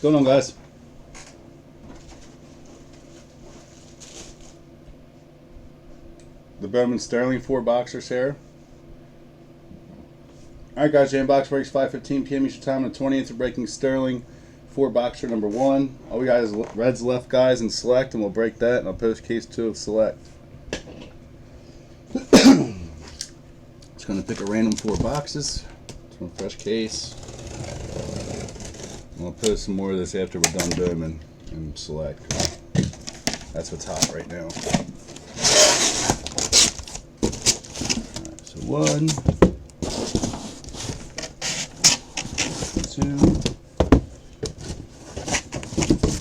going on, guys? The Bowman Sterling 4 boxers here. Alright, guys, jam box breaks 5:15 p.m. Eastern Time on the 20th. We're breaking Sterling 4 boxer number 1. All we got is Reds left, guys, and Select, and we'll break that, and I'll post case 2 of Select. Just going to pick a random 4 boxes. From a fresh case. And I'll post some more of this after we're done Bowman and Select. That's what's hot right now. Alright, so 1, 2,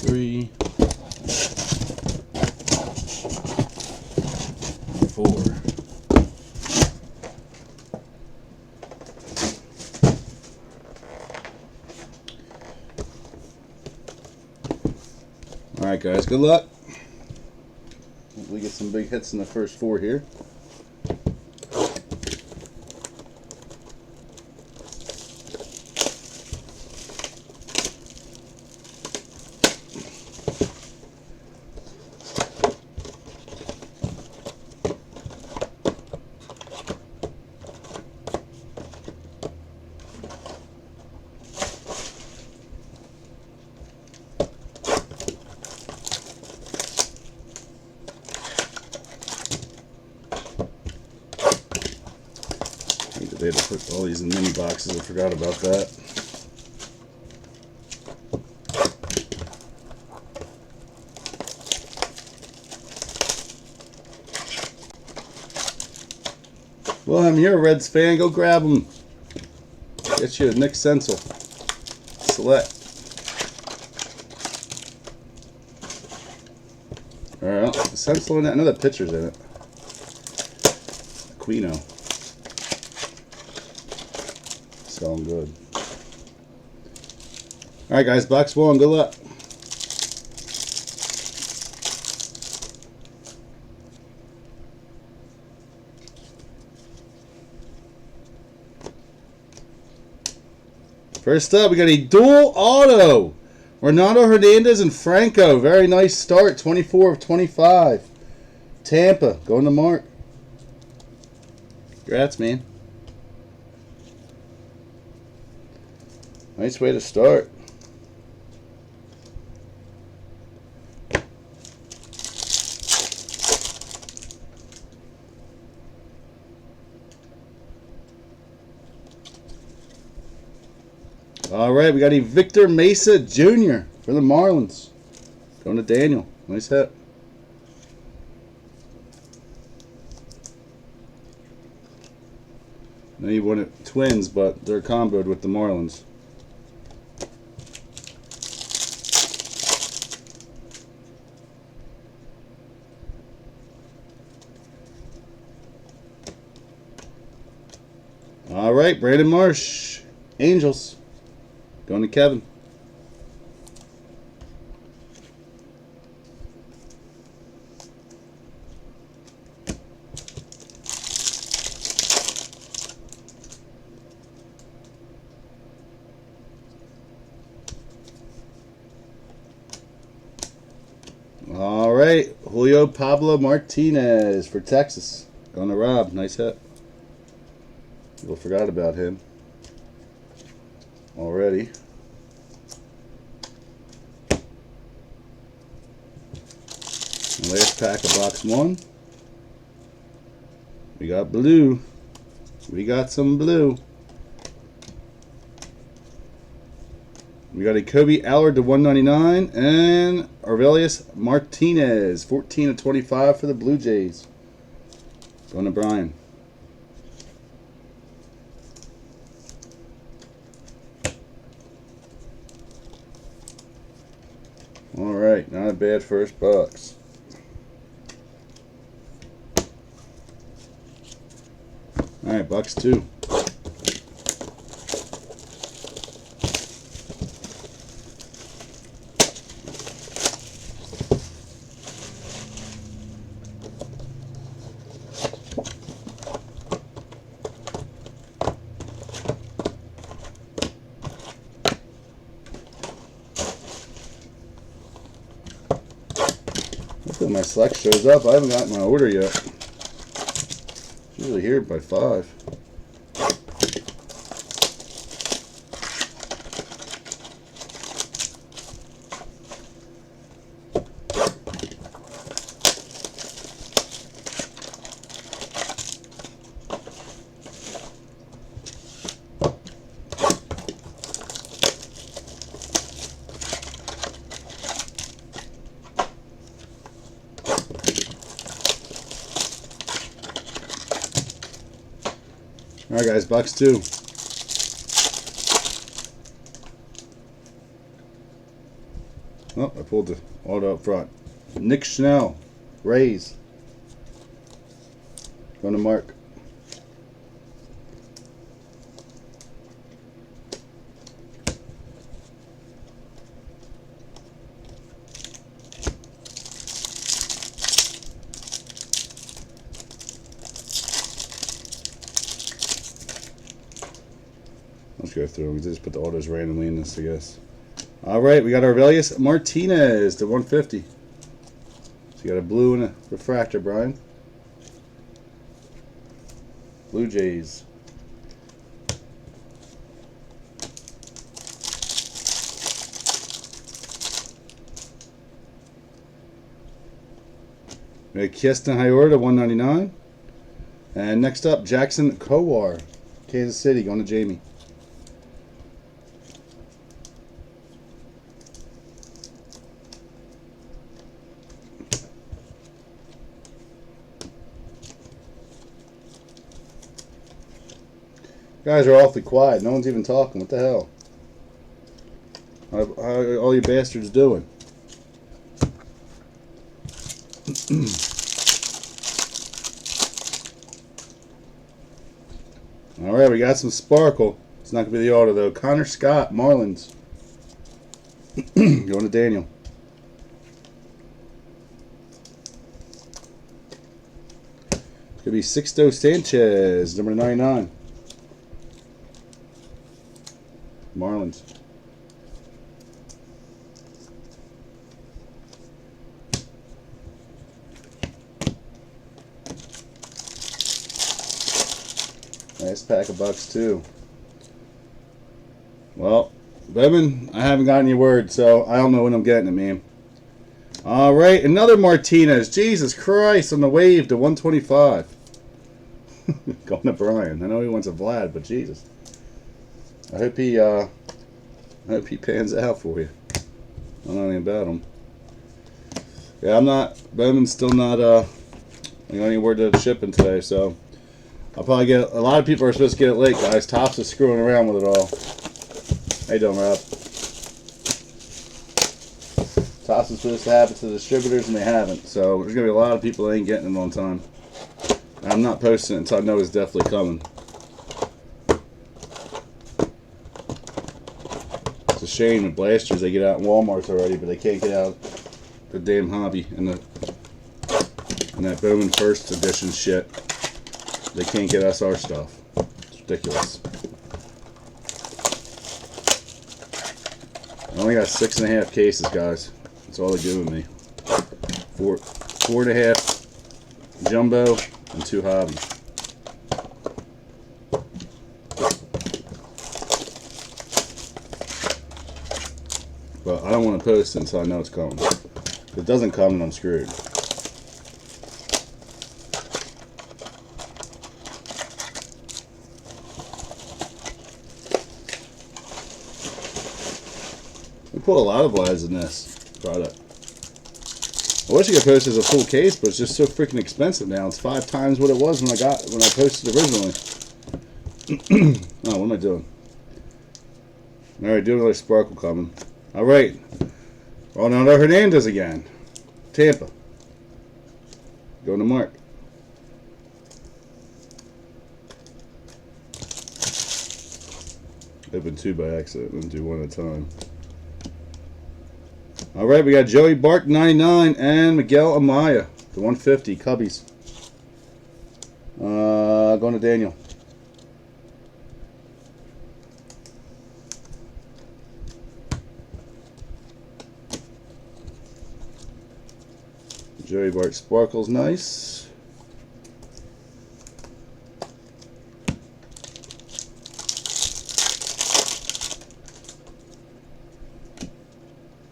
3, 4. Alright, guys, good luck. Hopefully get some big hits in the first 4 here. They had to put all these in mini boxes. I forgot about that. Well, you're a Reds fan. Go grab them. Get you a Nick Senzel. Select. Alright, Senzel in that. I know that pitcher's in it. Aquino. Sound good. Alright, guys, box 1, good luck. First up, we got a dual auto. Ronaldo Hernandez and Franco. Very nice start. 24 of 25. Tampa, going to Mark. Congrats, man. Nice way to start. All right, we got a Victor Mesa Jr. for the Marlins. Going to Daniel. Nice hit. I know you wanted Twins, but they're comboed with the Marlins. All right, Brandon Marsh, Angels, going to Kevin. All right, Julio Pablo Martinez for Texas, going to Rob. Nice hit. People forgot about him already. Last pack of box 1. We got blue. We got some blue. We got a Kobe Allard to 199 and Aurelius Martinez, 14 of 25 for the Blue Jays. Going to Brian. Alright, not a bad first box. Alright, box 2. Hopefully my select shows up. I haven't gotten my order yet. It's usually here by 5. Alright guys, box 2. Oh, I pulled the auto up front. Nick Schnell, Rays. Going to Mark. Let's go through them. We just put the autos randomly in this, I guess. Alright, we got Arvelius Martinez to 150. So you got a blue and a refractor, Brian. Blue Jays. We got Keston Hiura to 199. And next up, Jackson Kowar, Kansas City, going to Jamie. Guys are awfully quiet. No one's even talking. What the hell? How are all you bastards doing? Alright, we got some sparkle. It's not going to be the auto, though. Connor Scott, Marlins. Going to Daniel. It's going to be Sixto Sanchez, number 99. Marlins. Nice pack of bucks too. Well, Bowman, I haven't got any word, so I don't know when I'm getting it, man. All right, another Martinez. Jesus Christ, on the wave to 125. Going to Brian. I know he wants a Vlad, but Jesus. I hope he pans out for you. I don't know anything about him. Yeah, I'm not. Bowman's still not. I got any word to shipping today, so I'll probably get. A lot of people are supposed to get it late, guys. Topps is screwing around with it all. How you doing, Rob? Topps is supposed to have it to the distributors, and they haven't. So there's gonna be a lot of people that ain't getting it on time. I'm not posting it until I know it's definitely coming. It's a shame the blasters they get out in Walmart's already, but they can't get out the damn hobby and that Bowman first edition shit. They can't get us our stuff. It's ridiculous. I only got 6.5 cases, guys. That's all they're giving me. 4.5 jumbo and 2 hobby. But I don't want to post it until I know it's coming. If it doesn't come, then I'm screwed. We put a lot of lives in this product. I wish you could post it as a full case, but it's just so freaking expensive now. It's 5 times what it was when I posted originally. Oh, what am I doing? Alright, doing another sparkle coming. Alright. Ronaldo Hernandez again. Tampa. Going to Mark. Open 2 by accident and do 1 at a time. Alright, we got Joey Bart 99 and Miguel Amaya, the 150 Cubbies. Going to Daniel. Joey Bart Sparkle's nice.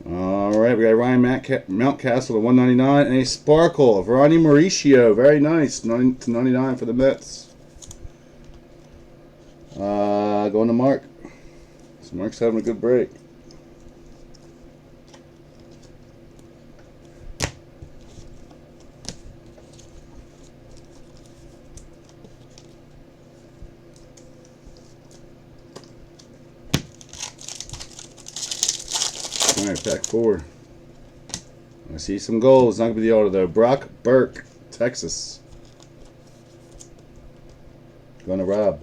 Alright, we got Ryan Mountcastle to 199 and a Sparkle of Ronnie Mauricio. Very nice. 99 for the Mets. Going to Mark. So Mark's having a good break. Alright, pack 4. I see some gold. It's not going to be the auto though. Brock Burke, Texas. Going to Rob.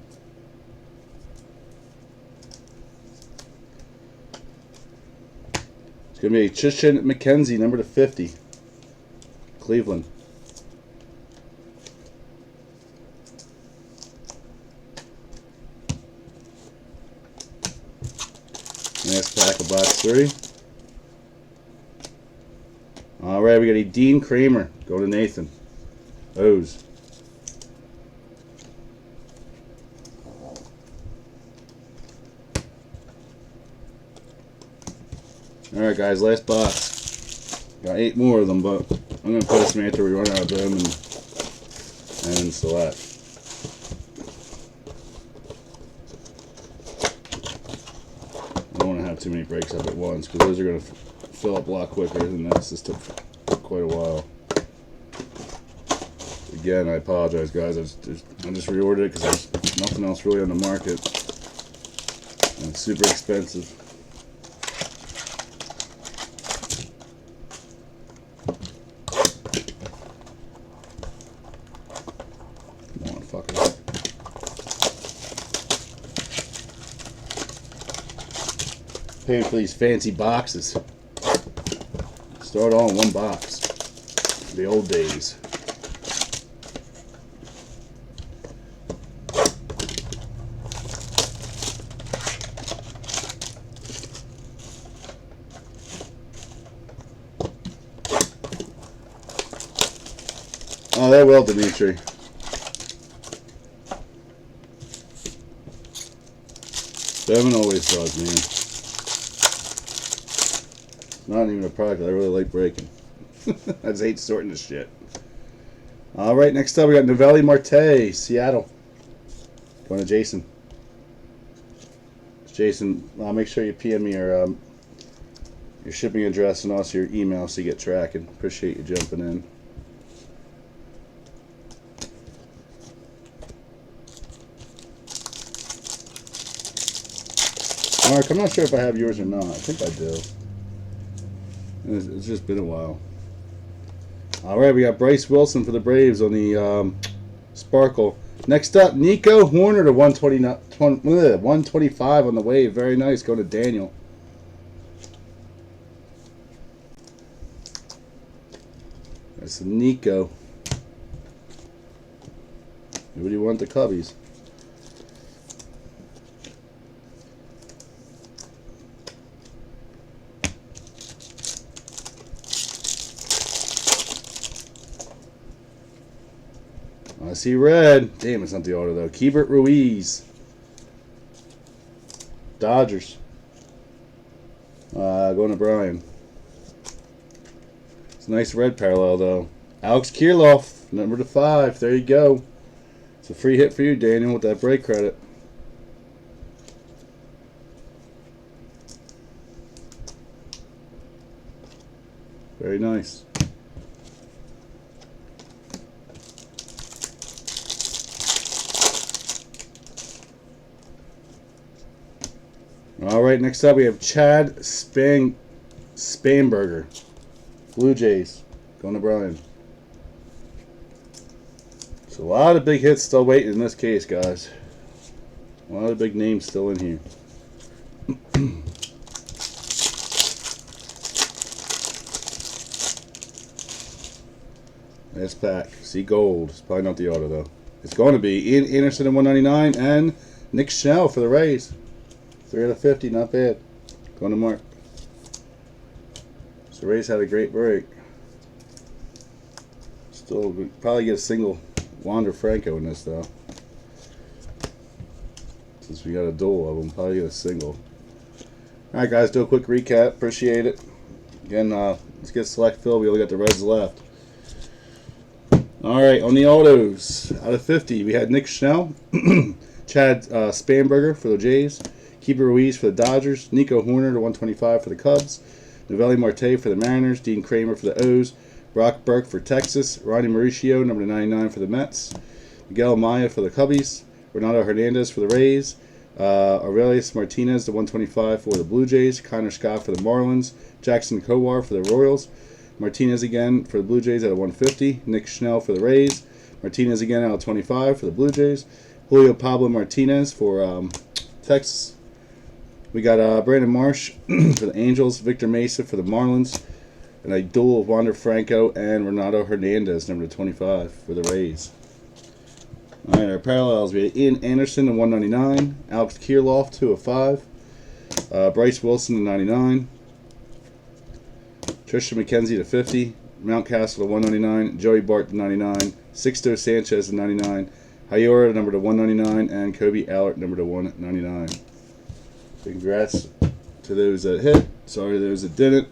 It's going to be Trishan McKenzie, number to 50. Cleveland. Next pack of box 3. Alright, we got a Dean Kramer. Go to Nathan. O's. Alright guys, last box. Got 8 more of them, but I'm going to put this in after we run out of them and select. I don't want to have too many breaks up at once because those are going to fill up a lot quicker than this. This took quite a while. Again, I apologize, guys. I just reordered it because there's nothing else really on the market. And it's super expensive. Come on, fucker. Paying for these fancy boxes. Start all in one box. The old days. Oh, that will, Dimitri. Bowman always does, man. Not even a product that I really like breaking. I just hate sorting this shit. Alright, next up we got Novelli Marte, Seattle. Going to Jason. Jason, make sure you PM me your shipping address and also your email so you get tracking. Appreciate you jumping in. Mark, I'm not sure if I have yours or not. I think I do. It's just been a while. Alright, we got Bryce Wilson for the Braves on the Sparkle. Next up, Nico Horner to 125 on the wave. Very nice. Going to Daniel. That's Nico. Who do you want the Cubbies? I see red. Damn, it's not the auto though. Keibert Ruiz. Dodgers. Going to Brian. It's a nice red parallel though. Alex Kirilloff, number to 5. There you go. It's a free hit for you, Daniel, with that break credit. Very nice. Alright, next up we have Chad Spanberger. Blue Jays. Going to Brian. So a lot of big hits still waiting in this case, guys. A lot of big names still in here. Last pack. See gold. It's probably not the auto though. It's going to be Ian Anderson at 199 and Nick Schnell for the Rays. 3 out of 50, not bad. Going to Mark. So Rays had a great break. Still probably get a single Wander Franco in this though. Since we got a duel of them, probably get a single. Alright guys, do a quick recap. Appreciate it. Again, let's get select fill. We only got the Reds left. Alright, on the autos, out of 50, we had Nick Schnell, Chad Spanberger for the Jays, Keeper Ruiz for the Dodgers, Nico Horner to 125 for the Cubs, Noelvi Marte for the Mariners, Dean Kramer for the O's, Brock Burke for Texas, Ronnie Mauricio, number 99 for the Mets, Miguel Amaya for the Cubbies, Renato Hernandez for the Rays, Aurelius Martinez to 125 for the Blue Jays, Connor Scott for the Marlins, Jackson Kowar for the Royals, Martinez again for the Blue Jays at a 150, Nick Schnell for the Rays, Martinez again out of 25 for the Blue Jays, Julio Pablo Martinez for Texas. We got Brandon Marsh for the Angels, Victor Mesa for the Marlins, and a duel of Wander Franco and Renato Hernandez, number 25 for the Rays. All right, our parallels, we had Ian Anderson to 199, Alex Kirilloff to a 5, Bryce Wilson to 99, Tristan McKenzie to 50, Mountcastle to 199, Joey Bart to 99, Sixto Sanchez to 99, Hayora number to 199, and Kobe Allert number to 199. Congrats to those that hit. Sorry to those that didn't.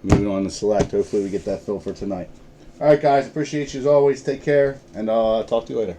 Moving on to select. Hopefully we get that fill for tonight. All right, guys. Appreciate you as always. Take care, and I'll talk to you later.